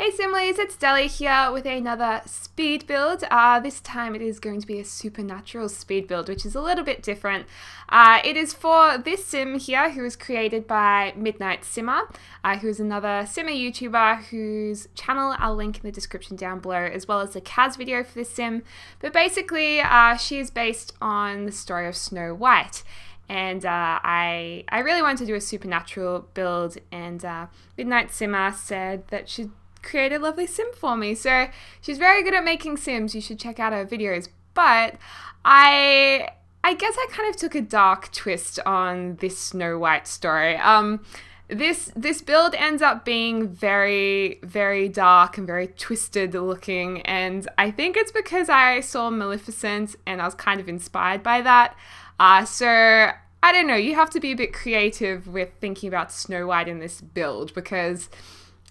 Hey Simlies, it's Deli here with another speed build. This time it is going to be a supernatural speed build, which is a little bit different. It is for this sim here, who was created by Midnight Simmer, who is another simmer YouTuber whose channel I'll link in the description down below, as well as the CAS video for this sim. But basically, she is based on the story of Snow White. And I really wanted to do a supernatural build, and Midnight Simmer said that she'd create a lovely sim for me. So she's very good at making sims. You should check out her videos. But I guess I kind of took a dark twist on this Snow White story. This build ends up being very, very dark and very twisted looking, and I think it's because I saw Maleficent and I was kind of inspired by that. So I don't know, you have to be a bit creative with thinking about Snow White in this build, because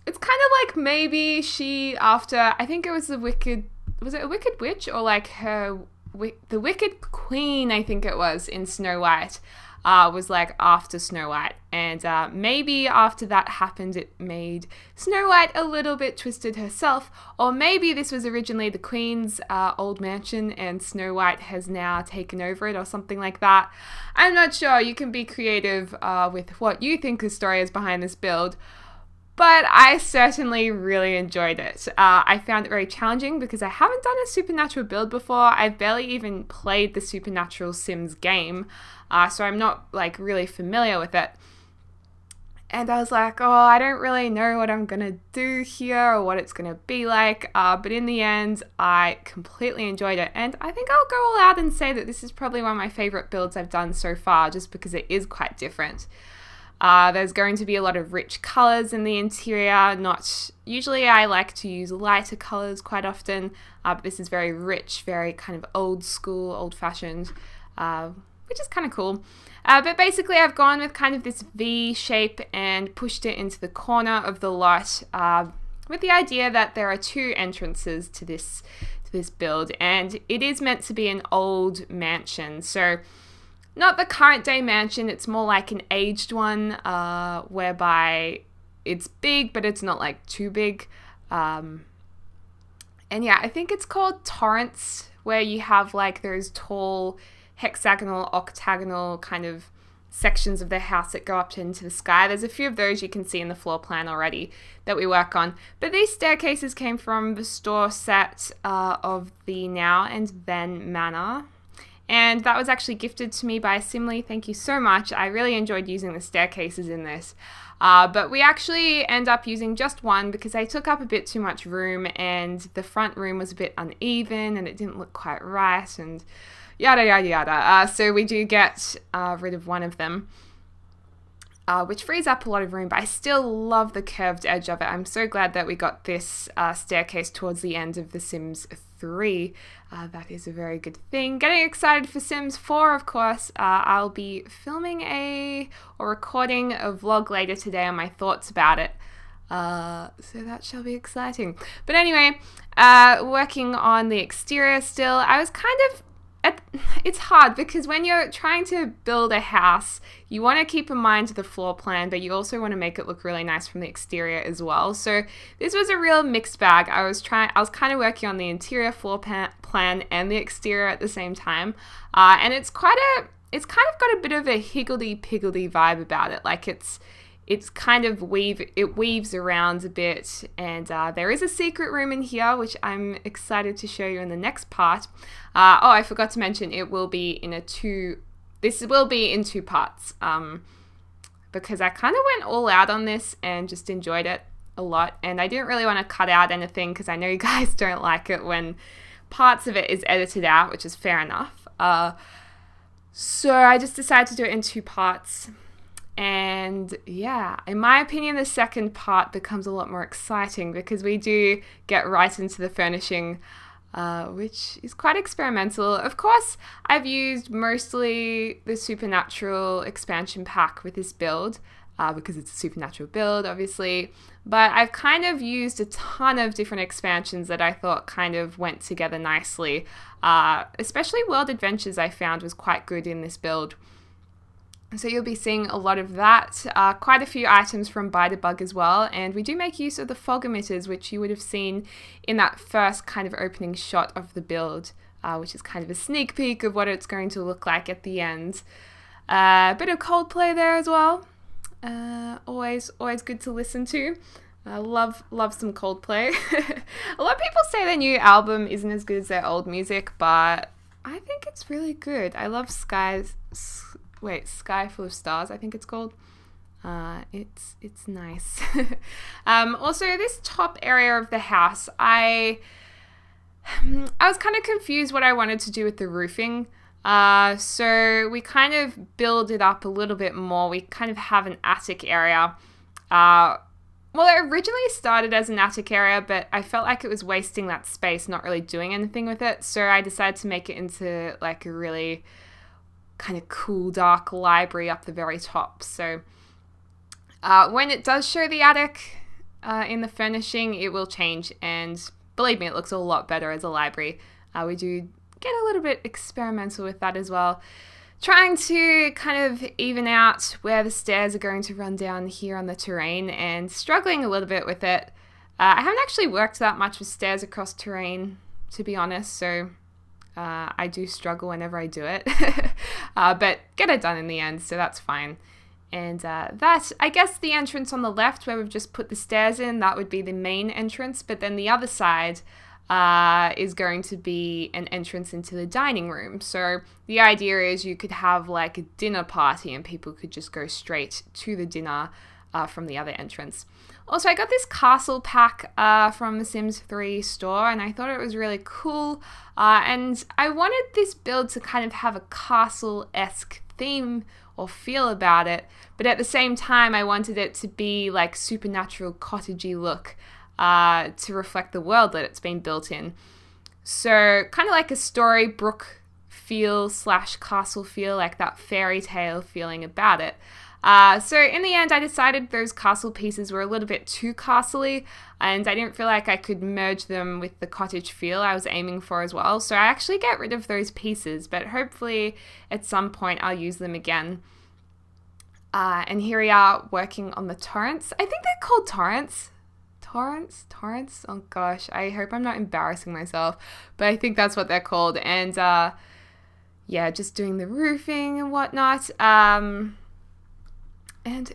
it's kind of like maybe she, after, I think it was was it a wicked witch, or like the wicked queen, I think it was, in Snow White, was like after Snow White. And maybe after that happened, it made Snow White a little bit twisted herself. Or maybe this was originally the queen's old mansion and Snow White has now taken over it, or something like that. I'm not sure. You can be creative with what you think the story is behind this build. But I certainly really enjoyed it. I found it very challenging because I haven't done a supernatural build before. I've barely even played the Supernatural Sims game, so I'm not like really familiar with it. And I was like, oh, I don't really know what I'm gonna do here or what it's gonna be like. But in the end, I completely enjoyed it. And I think I'll go all out and say that this is probably one of my favorite builds I've done so far, just because it is quite different. There's going to be a lot of rich colors in the interior. Usually I like to use lighter colors quite often, but this is very rich, very kind of old school, old fashioned, which is kind of cool. But basically I've gone with kind of this V shape and pushed it into the corner of the lot, with the idea that there are two entrances to this build, and it is meant to be an old mansion. So not the current day mansion, it's more like an aged one, whereby it's big, but it's not like too big. And yeah, I think it's called Torrents, where you have like those tall hexagonal, octagonal kind of sections of the house that go up into the sky. There's a few of those you can see in the floor plan already that we work on. But these staircases came from the store set of the Now and Then Manor. And that was actually gifted to me by Simly. Thank you so much. I really enjoyed using the staircases in this. But we actually end up using just one because they took up a bit too much room, and the front room was a bit uneven and it didn't look quite right, and yada, yada, yada. So we do get rid of one of them, which frees up a lot of room, but I still love the curved edge of it. I'm so glad that we got this staircase towards the end of The Sims 3. That is a very good thing. Getting excited for Sims 4, of course. I'll be filming or recording a vlog later today on my thoughts about it. So that shall be exciting. But anyway, working on the exterior still. I was kind of it's hard because when you're trying to build a house, you want to keep in mind the floor plan, but you also want to make it look really nice from the exterior as well. So this was a real mixed bag. I was kind of working on the interior floor plan and the exterior at the same time, and it's kind of got a bit of a higgledy-piggledy vibe about it. Like it's kind of weaves around a bit, and there is a secret room in here, which I'm excited to show you in the next part. I forgot to mention this will be in two parts, because I kind of went all out on this and just enjoyed it a lot, and I didn't really want to cut out anything because I know you guys don't like it when parts of it is edited out, which is fair enough. So I just decided to do it in two parts. And yeah, in my opinion, the second part becomes a lot more exciting because we do get right into the furnishing, which is quite experimental. Of course, I've used mostly the Supernatural expansion pack with this build, because it's a Supernatural build, obviously. But I've kind of used a ton of different expansions that I thought kind of went together nicely. Especially World Adventures I found was quite good in this build. So you'll be seeing a lot of that, quite a few items from Bug as well, and we do make use of the fog emitters, which you would have seen in that first kind of opening shot of the build, which is kind of a sneak peek of what it's going to look like at the end. A bit of Coldplay there as well, always good to listen to. Love some Coldplay. A lot of people say their new album isn't as good as their old music, but I think it's really good. I love Sky Full of Stars, I think it's called. It's nice. Also, this top area of the house, I was kind of confused what I wanted to do with the roofing. So we kind of build it up a little bit more. We kind of have an attic area. Well, it originally started as an attic area, but I felt like it was wasting that space, not really doing anything with it. So I decided to make it into like a really kind of cool, dark library up the very top. So when it does show the attic in the furnishing, it will change. And believe me, it looks a lot better as a library. We do get a little bit experimental with that as well. Trying to kind of even out where the stairs are going to run down here on the terrain and struggling a little bit with it. I haven't actually worked that much with stairs across terrain, to be honest, so I do struggle whenever I do it. But get it done in the end, so that's fine. And that, I guess the entrance on the left where we've just put the stairs in, that would be the main entrance, but then the other side is going to be an entrance into the dining room. So the idea is you could have like a dinner party and people could just go straight to the dinner from the other entrance. Also, I got this castle pack from the Sims 3 store, and I thought it was really cool. And I wanted this build to kind of have a castle-esque theme or feel about it, but at the same time, I wanted it to be like supernatural cottagey look. To reflect the world that it's been built in. So kind of like a Storybook feel / castle feel, like that fairy tale feeling about it. So in the end, I decided those castle pieces were a little bit too castle-y, and I didn't feel like I could merge them with the cottage feel I was aiming for as well. So I actually get rid of those pieces, but hopefully at some point I'll use them again. And here we are working on the torrents. I think they're called torrents. Torrents? Oh gosh, I hope I'm not embarrassing myself, but I think that's what they're called. And yeah, just doing the roofing and whatnot. And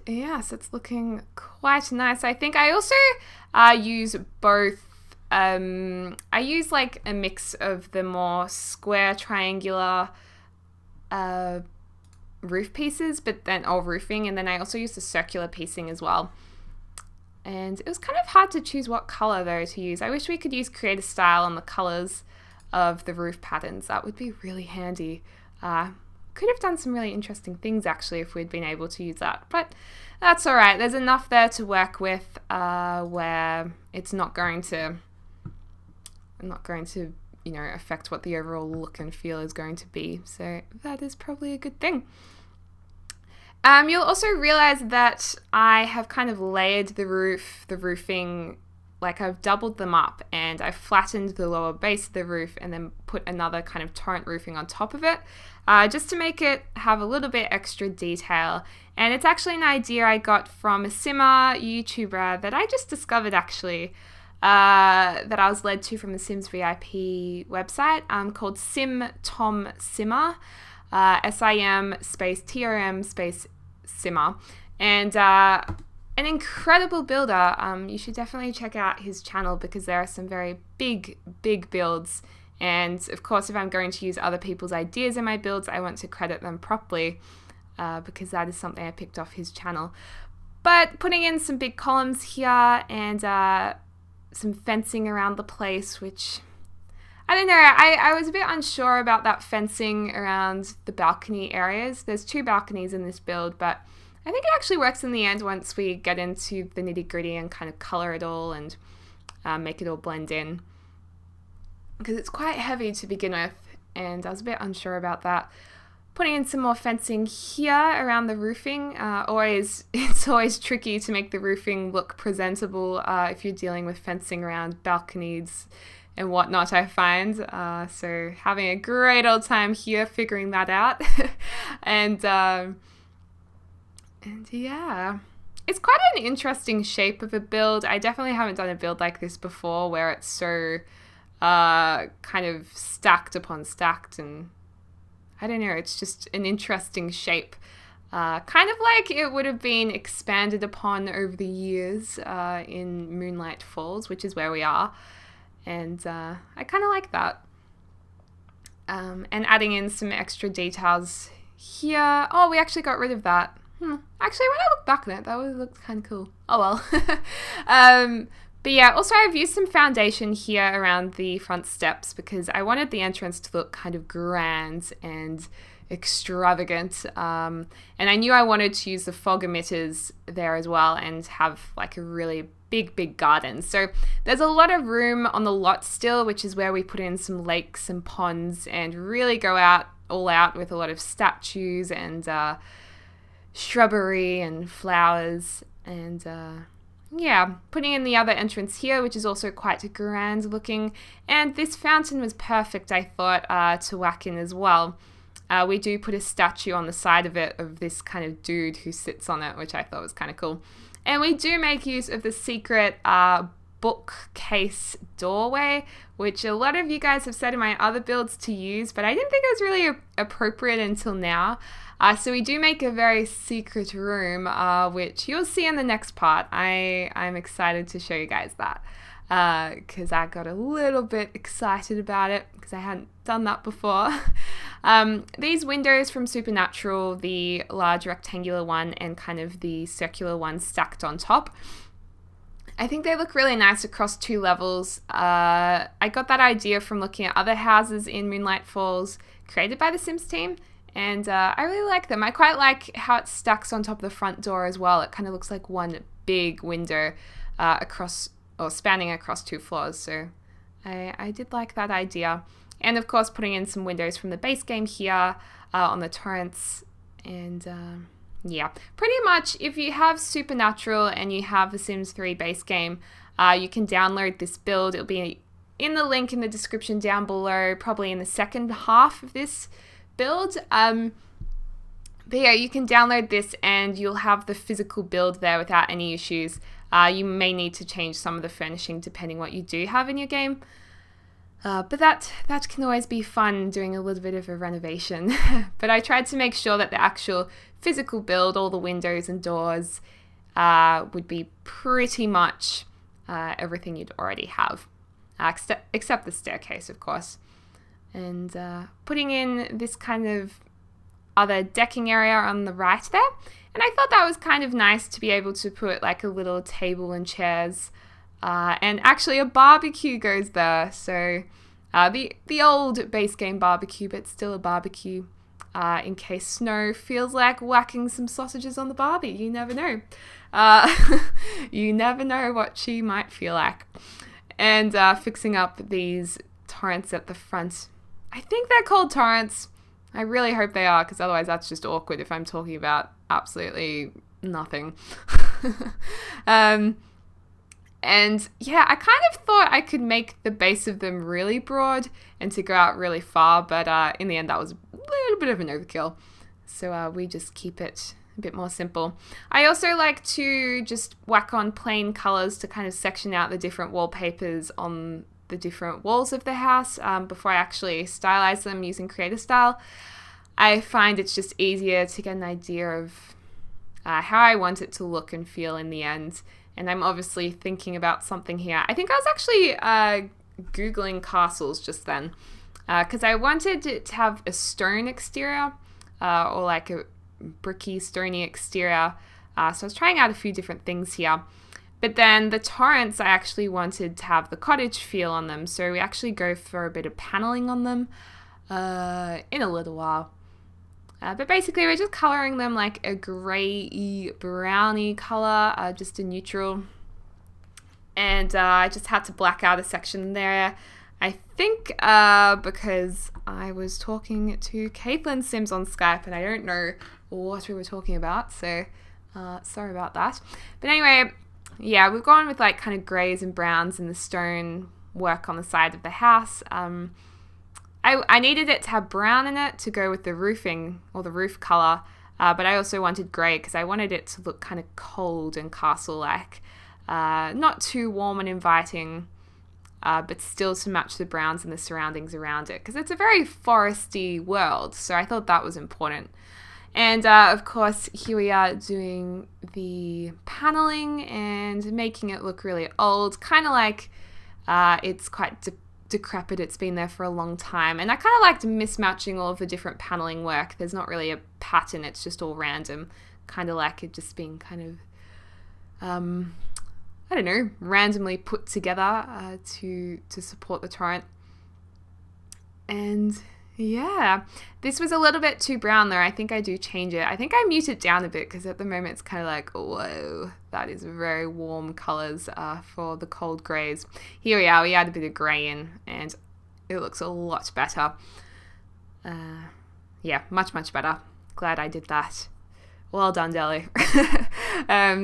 yes, it's looking quite nice. I think I also use both. I use like a mix of the more square, triangular roof pieces, but then roofing, and then I also use the circular piecing as well. And it was kind of hard to choose what color though to use. I wish we could use Create a Style on the colors of the roof patterns. That would be really handy. Could have done some really interesting things actually if we'd been able to use that, but that's all right. There's enough there to work with where it's not going to affect what the overall look and feel is going to be. So that is probably a good thing. You'll also realize that I have kind of layered the roofing, like I've doubled them up, and I've flattened the lower base of the roof and then put another kind of torrent roofing on top of it, just to make it have a little bit extra detail. And it's actually an idea I got from a Simmer YouTuber that I just discovered actually, that I was led to from the Sims VIP website, called Tom Simmer. SIM space TOM space Simmer, and an incredible builder. You should definitely check out his channel because there are some very big builds, and of course if I'm going to use other people's ideas in my builds, I want to credit them properly, because that is something I picked off his channel. But putting in some big columns here and some fencing around the place, which I don't know, I was a bit unsure about that fencing around the balcony areas. There's 2 balconies in this build, but I think it actually works in the end once we get into the nitty-gritty and kind of color it all and make it all blend in. Because it's quite heavy to begin with, and I was a bit unsure about that. Putting in some more fencing here around the roofing. It's always tricky to make the roofing look presentable if you're dealing with fencing around balconies and whatnot, I find. So having a great old time here figuring that out. And And yeah, it's quite an interesting shape of a build. I definitely haven't done a build like this before where it's so kind of stacked upon stacked, and I don't know, it's just an interesting shape. Kind of like it would have been expanded upon over the years in Moonlight Falls, which is where we are. And I kind of like that. And adding in some extra details here. Oh, we actually got rid of that. Actually, when I look back at it, that would look kind of cool. Oh well. But yeah, also I've used some foundation here around the front steps because I wanted the entrance to look kind of grand and extravagant. And I knew I wanted to use the fog emitters there as well and have like a really big garden. So there's a lot of room on the lot still, which is where we put in some lakes and ponds and really go all out with a lot of statues and shrubbery and flowers. And yeah, putting in the other entrance here, which is also quite grand looking. And this fountain was perfect, I thought, to whack in as well. We do put a statue on the side of it of this kind of dude who sits on it, which I thought was kind of cool. And we do make use of the secret bookcase doorway, which a lot of you guys have said in my other builds to use, but I didn't think it was really appropriate until now. So we do make a very secret room, which you'll see in the next part. I'm excited to show you guys that because I got a little bit excited about it because I hadn't done that before. These windows from Supernatural, the large rectangular one and kind of the circular one stacked on top, I think they look really nice across 2 levels. I got that idea from looking at other houses in Moonlight Falls created by the Sims team, and I really like them. I quite like how it stacks on top of the front door as well. It kind of looks like one big window across or spanning across 2 floors, so I did like that idea. And of course putting in some windows from the base game here on the torrents. And yeah, pretty much if you have Supernatural and you have the Sims 3 base game, you can download this build. It'll be in the link in the description down below, probably in the second half of this build. But yeah, you can download this and you'll have the physical build there without any issues. You may need to change some of the furnishing depending what you do have in your game. But that can always be fun, doing a little bit of a renovation. But I tried to make sure that the actual physical build, all the windows and doors, would be pretty much everything you'd already have, except the staircase, of course. And putting in this kind of other decking area on the right there. And I thought that was kind of nice to be able to put like a little table and chairs. And actually a barbecue goes there. So the old base game barbecue, but still a barbecue in case Snow feels like whacking some sausages on the barbie. You never know. You never know what she might feel like. And fixing up these torrents at the front. I think they're called torrents. I really hope they are, because otherwise that's just awkward if I'm talking about absolutely nothing. And yeah, I kind of thought I could make the base of them really broad and to go out really far, but in the end that was a little bit of an overkill. So we just keep it a bit more simple. I also like to just whack on plain colors to kind of section out the different wallpapers on the different walls of the house before I actually stylize them using Creator Style. I find it's just easier to get an idea of how I want it to look and feel in the end. And I'm obviously thinking about something here. I think I was actually Googling castles just then because I wanted it to have a stone exterior or like a bricky, stony exterior. So I was trying out a few different things here. But then the torrents, I actually wanted to have the cottage feel on them. So we actually go for a bit of paneling on them in a little while. But basically we're just colouring them like a grey browny colour, just a neutral. And I just had to black out a section there. I think because I was talking to Caitlin Sims on Skype and I don't know what we were talking about. So sorry about that. But anyway, yeah, we've gone with like kind of greys and browns in the stone work on the side of the house. I needed it to have brown in it to go with the roofing or the roof colour but I also wanted grey because I wanted it to look kind of cold and castle-like. Not too warm and inviting, but still to match the browns and the surroundings around it, because it's a very foresty world, so I thought that was important. And of course, here we are doing the paneling and making it look really old, kind of like it's quite decrepit, it's been there for a long time. And I kind of liked mismatching all of the different paneling work. There's not really a pattern, it's just all random, kind of like it just being kind of I don't know, randomly put together to support the torrent. And yeah, this was a little bit too brown though. I think I do change it. I think I mute it down a bit because at the moment it's kind of like, whoa, that is very warm colors for the cold grays. Here we are, we add a bit of gray in and it looks a lot better. Yeah, much better. Glad I did that. Well done, Deli.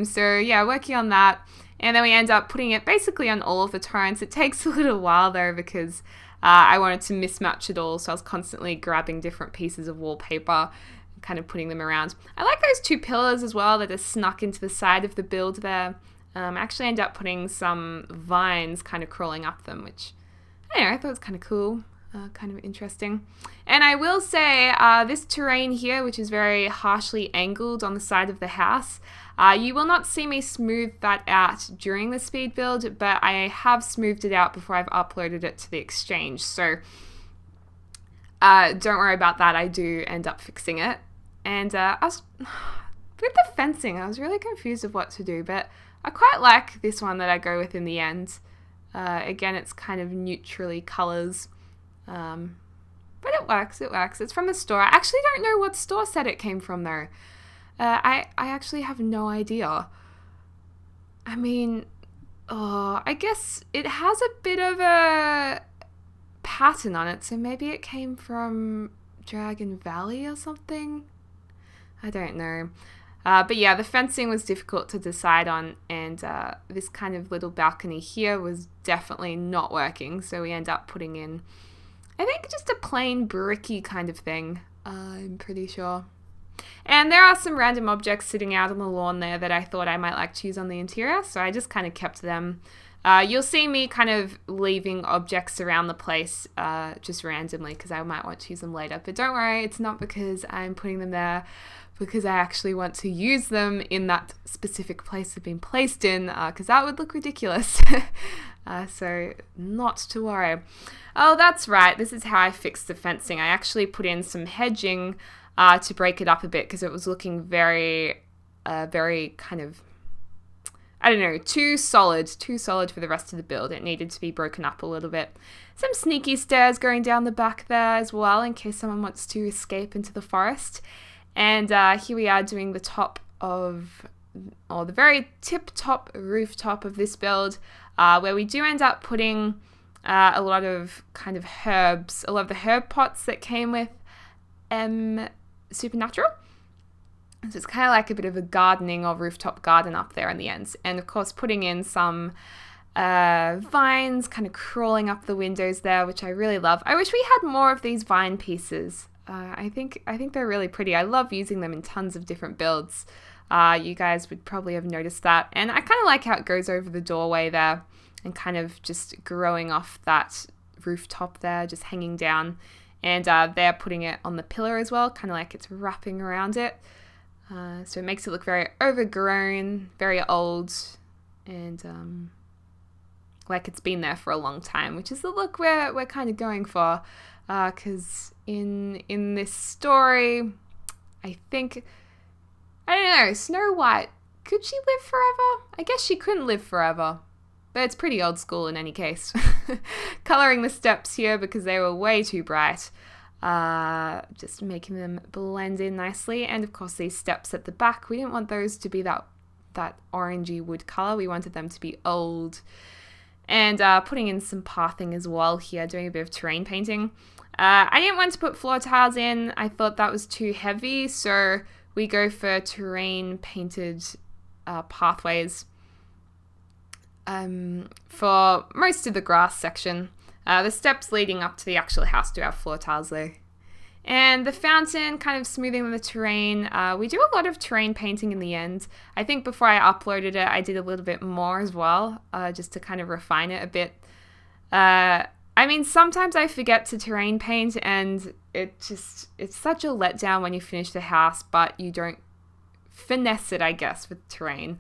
So yeah, working on that. And then we end up putting it basically on all of the torrents. It takes a little while though because I wanted to mismatch it all. So I was constantly grabbing different pieces of wallpaper and kind of putting them around. I like those two pillars as well that are snuck into the side of the build there. I actually end up putting some vines kind of crawling up them, which I don't know, I thought was kind of cool. Kind of interesting. And I will say this terrain here, which is very harshly angled on the side of the house, you will not see me smooth that out during the speed build, but I have smoothed it out before I've uploaded it to the exchange. So don't worry about that. I do end up fixing it. And with the fencing, I was really confused of what to do, but I quite like this one that I go with in the end. Again, it's kind of neutrally colors. But it works. It's from the store. I actually don't know what store set it came from though. I actually have no idea. I mean, I guess it has a bit of a pattern on it, so maybe it came from Dragon Valley or something? I don't know. But yeah, the fencing was difficult to decide on, and this kind of little balcony here was definitely not working, so we end up putting in, I think, just a plain bricky kind of thing, I'm pretty sure. And there are some random objects sitting out on the lawn there that I thought I might like to use on the interior, so I just kind of kept them. You'll see me kind of leaving objects around the place just randomly because I might want to use them later. But don't worry, it's not because I'm putting them there because I actually want to use them in that specific place they've been placed in, because that would look ridiculous. So not to worry. Oh, that's right. This is how I fixed the fencing. I actually put in some hedging to break it up a bit because it was looking very kind of, I don't know, too solid for the rest of the build. It needed to be broken up a little bit. Some sneaky stairs going down the back there as well in case someone wants to escape into the forest. And here we are doing the top of, or the very tip-top rooftop of this build, where we do end up putting a lot of kind of herbs, a lot of the herb pots that came with Supernatural. So it's kind of like a bit of a gardening or rooftop garden up there in the ends. And of course putting in some vines kind of crawling up the windows there, which I really love. I wish we had more of these vine pieces. I think they're really pretty. I love using them in tons of different builds. You guys would probably have noticed that. And I kind of like how it goes over the doorway there and kind of just growing off that rooftop there, just hanging down. And they're putting it on the pillar as well, kind of like it's wrapping around it. So it makes it look very overgrown, very old, and like it's been there for a long time, which is the look we're kind of going for. Because in this story, I think, I don't know, Snow White, could she live forever? I guess she couldn't live forever, but it's pretty old school in any case. Colouring the steps here because they were way too bright, just making them blend in nicely. And of course these steps at the back, we didn't want those to be that orangey wood colour, we wanted them to be old. And putting in some pathing as well here, doing a bit of terrain painting. I didn't want to put floor tiles in. I thought that was too heavy, so we go for terrain painted pathways for most of the grass section. The steps leading up to the actual house do have floor tiles though. And the fountain, kind of smoothing the terrain. We do a lot of terrain painting in the end. I think before I uploaded it, I did a little bit more as well, just to kind of refine it a bit. I mean, sometimes I forget to terrain paint, and it's such a letdown when you finish the house, but you don't finesse it, I guess, with terrain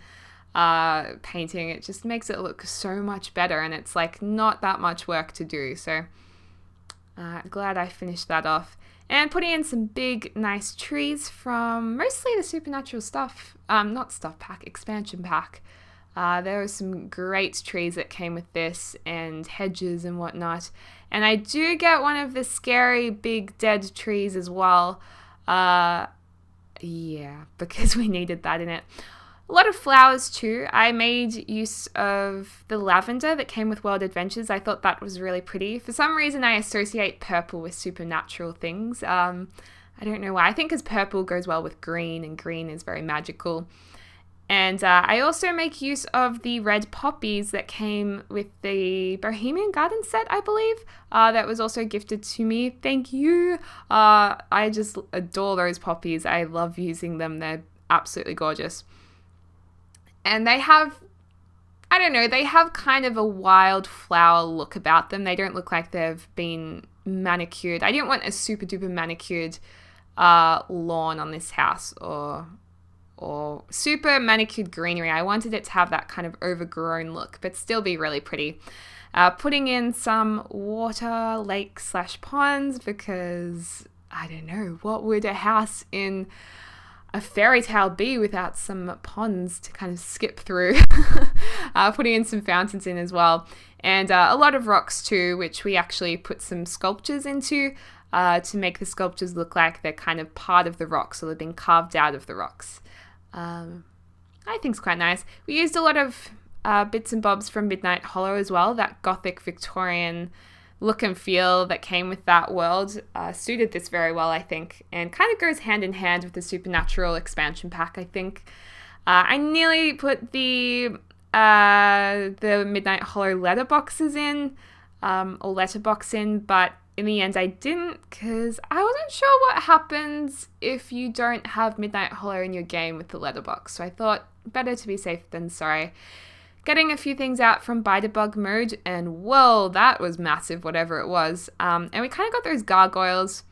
painting. It just makes it look so much better, and it's like not that much work to do. So glad I finished that off. And putting in some big, nice trees from mostly the Supernatural stuff, not stuff pack, expansion pack. There were some great trees that came with this, and hedges and whatnot. And I do get one of the scary big dead trees as well. Yeah, because we needed that in it. A lot of flowers too. I made use of the lavender that came with World Adventures. I thought that was really pretty. For some reason, I associate purple with supernatural things. I don't know why. I think because purple goes well with green, and green is very magical. And I also make use of the red poppies that came with the Bohemian Garden set, I believe, that was also gifted to me. Thank you. I just adore those poppies. I love using them. They're absolutely gorgeous. And they have, I don't know, they have kind of a wild flower look about them. They don't look like they've been manicured. I didn't want a super duper manicured lawn on this house, or super manicured greenery. I wanted it to have that kind of overgrown look, but still be really pretty. Putting in some water, lakes / ponds, because I don't know, what would a house in a fairy tale be without some ponds to kind of skip through. Putting in some fountains in as well, and a lot of rocks too, which we actually put some sculptures into to make the sculptures look like they're kind of part of the rocks, so they've been carved out of the rocks. I think it's quite nice. We used a lot of bits and bobs from Midnight Hollow as well. That gothic Victorian look and feel that came with that world suited this very well, I think, and kind of goes hand in hand with the Supernatural expansion pack, I think. I nearly put the Midnight Hollow letterboxes in, or letterbox in, but in the end I didn't, because I wasn't sure what happens if you don't have Midnight Hollow in your game with the letterbox, so I thought better to be safe than sorry. Getting a few things out from Bite-a-Bug mode, and whoa, that was massive, whatever it was. And we kind of got those gargoyles,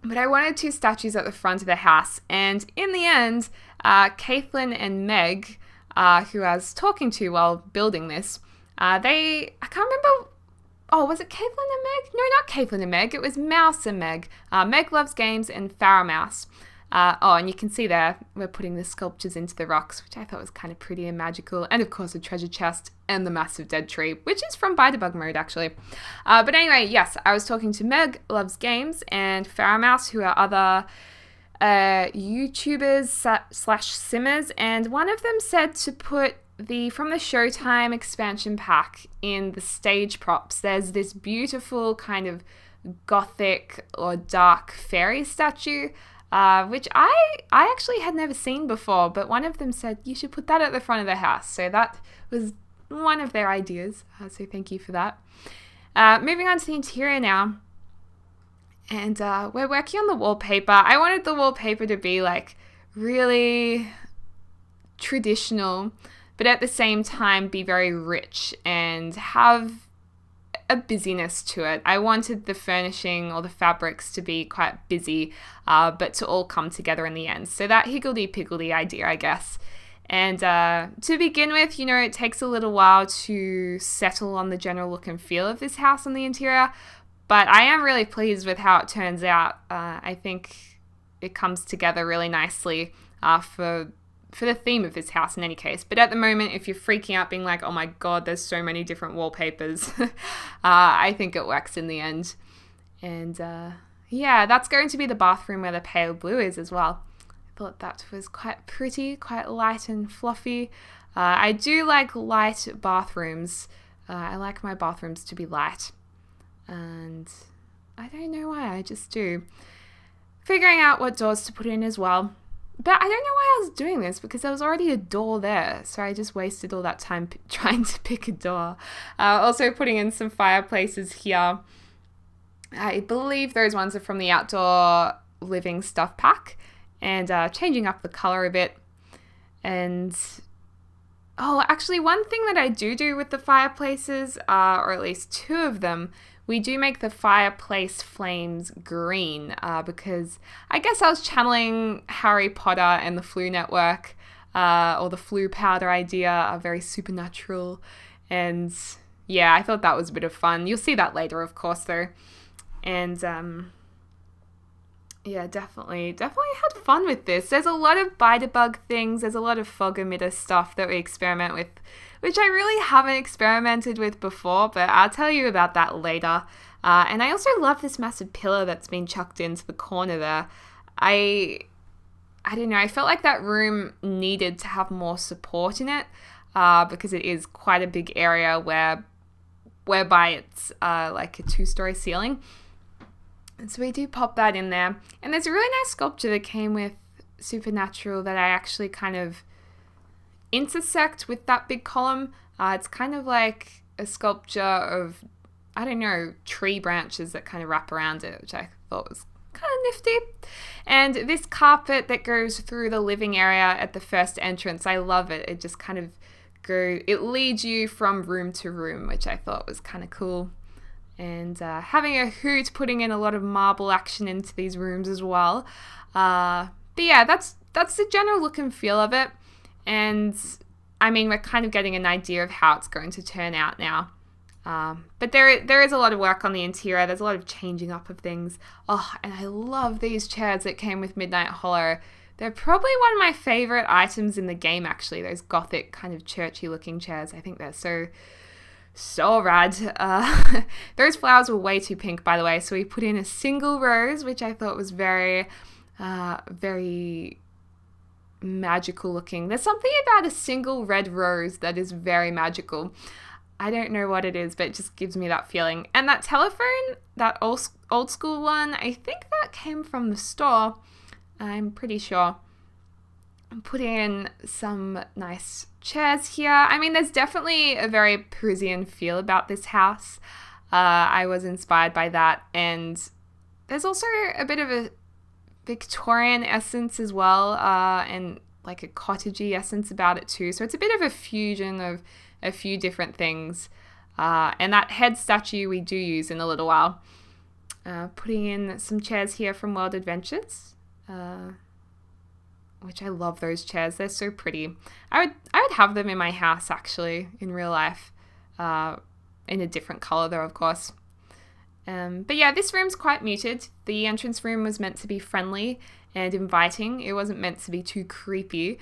but I wanted 2 statues at the front of the house. And in the end, Caitlin and Meg, who I was talking to while building this, I can't remember. Oh, was it Caitlin and Meg? No, not Caitlin and Meg. It was Mouse and Meg. Meg Loves Games and Farrah Mouse. And you can see there, we're putting the sculptures into the rocks, which I thought was kind of pretty and magical. And of course, a treasure chest and the massive dead tree, which is from Bite-a-Bug mode, actually. But anyway, yes, I was talking to Meg Loves Games and Farrah Mouse, who are other YouTubers / simmers. And one of them said to put from the Showtime expansion pack in the stage props. There's this beautiful kind of gothic or dark fairy statue, which I actually had never seen before, but one of them said you should put that at the front of the house. So that was one of their ideas. So thank you for that. Moving on to the interior now. And we're working on the wallpaper. I wanted the wallpaper to be like really traditional, but at the same time be very rich and have a busyness to it. I wanted the furnishing or the fabrics to be quite busy, but to all come together in the end. So that higgledy-piggledy idea, I guess. And to begin with, it takes a little while to settle on the general look and feel of this house on the interior, but I am really pleased with how it turns out. I think it comes together really nicely for the theme of this house in any case. But at the moment, if you're freaking out being like, oh my god, there's so many different wallpapers, I think it works in the end. And yeah, that's going to be the bathroom where the pale blue is as well. I thought that was quite pretty, quite light and fluffy. I do like light bathrooms. I like my bathrooms to be light. And I don't know why, I just do. Figuring out what doors to put in as well. But I don't know why I was doing this, because there was already a door there, so I just wasted all that time trying to pick a door. Also putting in some fireplaces here. I believe those ones are from the Outdoor Living Stuff Pack, and changing up the color a bit. And oh, actually, one thing that I do with the fireplaces, or at least two of them, we do make the fireplace flames green, because I guess I was channeling Harry Potter and the Flu Network, or the Flu powder idea, are very supernatural. And yeah, I thought that was a bit of fun. You'll see that later, of course, though. And yeah, definitely had fun with this. There's a lot of bite-a-bug things. There's a lot of fog emitter stuff that we experiment with, which I really haven't experimented with before, but I'll tell you about that later. And I also love this massive pillar that's been chucked into the corner there. I don't know, I felt like that room needed to have more support in it, because it is quite a big area whereby it's like a 2-story ceiling. And so we do pop that in there. And there's a really nice sculpture that came with Supernatural that I actually kind of intersect with that big column. It's kind of like a sculpture of, I don't know, tree branches that kind of wrap around it, which I thought was kind of nifty. And this carpet that goes through the living area at the first entrance, I love it. It just kind of it leads you from room to room, which I thought was kind of cool. And having a hoot, putting in a lot of marble action into these rooms as well. But yeah, that's the general look and feel of it. And I mean, we're kind of getting an idea of how it's going to turn out now. But there is a lot of work on the interior. There's a lot of changing up of things. Oh, and I love these chairs that came with Midnight Hollow. They're probably one of my favorite items in the game, actually. Those gothic kind of churchy looking chairs. I think they're so rad. Those flowers were way too pink, by the way, so we put in a single rose, which I thought was very magical looking. There's something about a single red rose that is very magical. I don't know what it is, but it just gives me that feeling. And that telephone, that old school one, I think that came from the store. I'm pretty sure. I'm putting in some nice chairs here. I mean, there's definitely a very Parisian feel about this house. I was inspired by that. And there's also a bit of a Victorian essence as well, and like a cottagey essence about it too. So it's a bit of a fusion of a few different things. And that head statue we do use in a little while. Putting in some chairs here from World Adventures. Which I love those chairs. They're so pretty. I would have them in my house, actually, in real life. In a different color, though, of course. But yeah, this room's quite muted. The entrance room was meant to be friendly and inviting. It wasn't meant to be too creepy.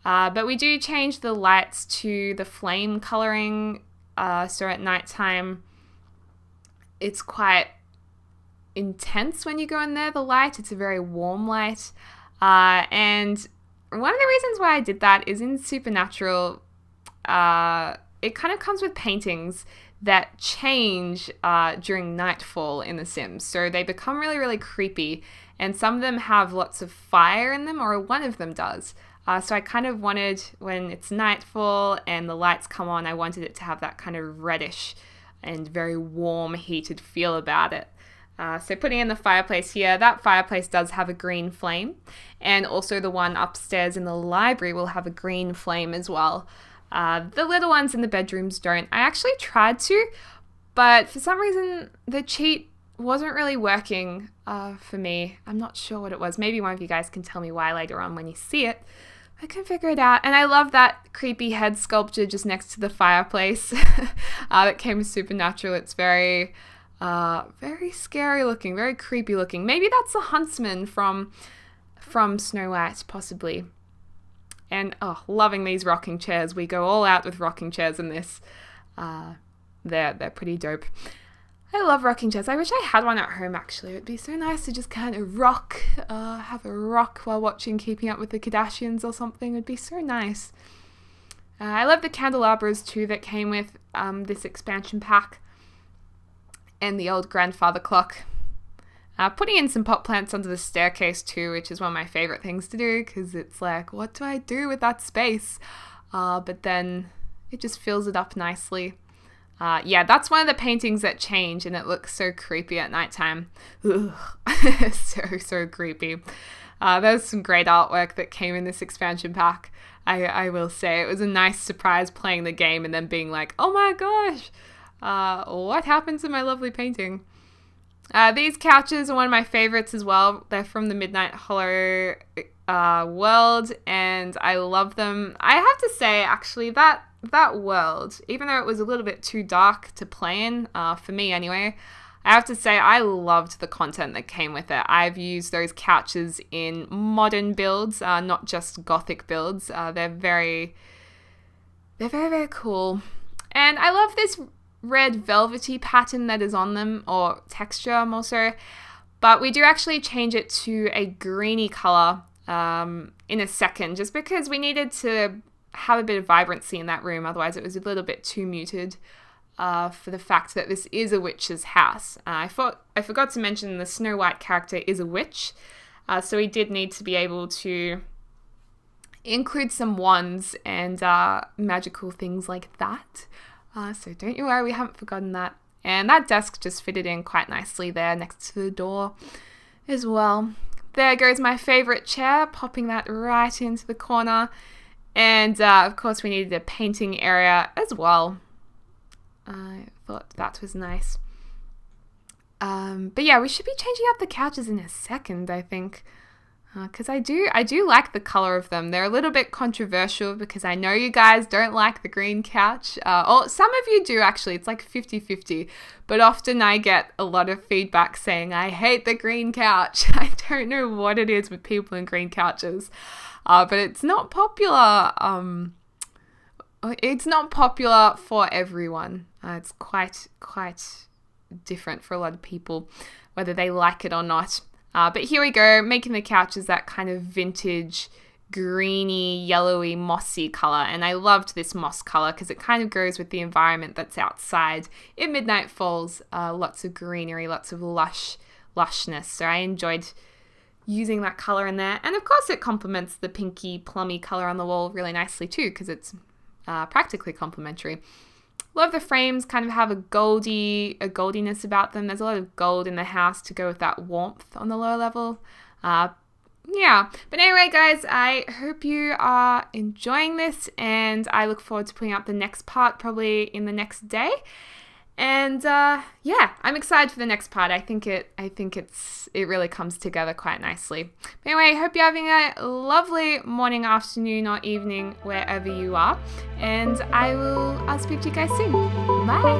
But we do change the lights to the flame coloring. So at nighttime, it's quite intense when you go in there, the light. It's a very warm light. And one of the reasons why I did that is in Supernatural, it kind of comes with paintings that change during nightfall in The Sims. So they become really, really creepy. And some of them have lots of fire in them, or one of them does. So I kind of wanted, when it's nightfall and the lights come on, I wanted it to have that kind of reddish and very warm, heated feel about it. So putting in the fireplace here, that fireplace does have a green flame, and also the one upstairs in the library will have a green flame as well. The little ones in the bedrooms don't. I actually tried to, but for some reason the cheat wasn't really working for me. I'm not sure what it was. Maybe one of you guys can tell me why later on when you see it. I can figure it out. And I love that creepy head sculpture just next to the fireplace that came with Supernatural. It's very scary looking, very creepy looking. Maybe that's the huntsman from Snow White, possibly. And loving these rocking chairs. We go all out with rocking chairs in this. They're pretty dope. I love rocking chairs. I wish I had one at home, actually. It would be so nice to just kind of rock, have a rock while watching Keeping Up with the Kardashians or something. It would be so nice. I love the candelabras too that came with this expansion pack. And the old grandfather clock. Putting in some pot plants under the staircase too, which is one of my favorite things to do, because it's like, what do I do with that space? But then it just fills it up nicely. Yeah, that's one of the paintings that change, and it looks so creepy at nighttime. Ugh. So creepy. There's some great artwork that came in this expansion pack. I will say it was a nice surprise playing the game and then being like, oh my gosh, what happened to my lovely painting? These couches are one of my favorites as well. They're from the Midnight Hollow world, and I love them. I have to say, actually, that world, even though it was a little bit too dark to play in, for me anyway, I have to say I loved the content that came with it. I've used those couches in modern builds, not just gothic builds. They're very, very cool. And I love this red velvety pattern that is on them, or texture more so. But we do actually change it to a greeny color in a second, just because we needed to have a bit of vibrancy in that room. Otherwise it was a little bit too muted. For the fact that this is a witch's house. I forgot to mention the Snow White character is a witch, so we did need to be able to include some wands and magical things like that. So don't you worry, we haven't forgotten that. And that desk just fitted in quite nicely there next to the door as well. There goes my favorite chair, popping that right into the corner. And of course we needed a painting area as well. I thought that was nice. But yeah, we should be changing up the couches in a second, I think. Because I do like the color of them. They're a little bit controversial because I know you guys don't like the green couch. Or some of you do, actually. It's like 50-50. But often I get a lot of feedback saying, I hate the green couch. I don't know what it is with people in green couches. But it's not popular. It's not popular for everyone. It's quite different for a lot of people, whether they like it or not. But here we go, making the couches that kind of vintage, greeny, yellowy, mossy color. And I loved this moss color because it kind of goes with the environment that's outside. In Midnight Falls, lots of greenery, lots of lushness. So I enjoyed using that color in there. And of course it complements the pinky, plummy color on the wall really nicely too, because it's practically complementary. Love the frames, kind of have a goldiness about them. There's a lot of gold in the house to go with that warmth on the lower level. Yeah, but anyway guys, I hope you are enjoying this, and I look forward to putting up the next part probably in the next day. And yeah, I'm excited for the next part. I think it really comes together quite nicely. But anyway, I hope you're having a lovely morning, afternoon, or evening wherever you are. And I'll speak to you guys soon. Bye.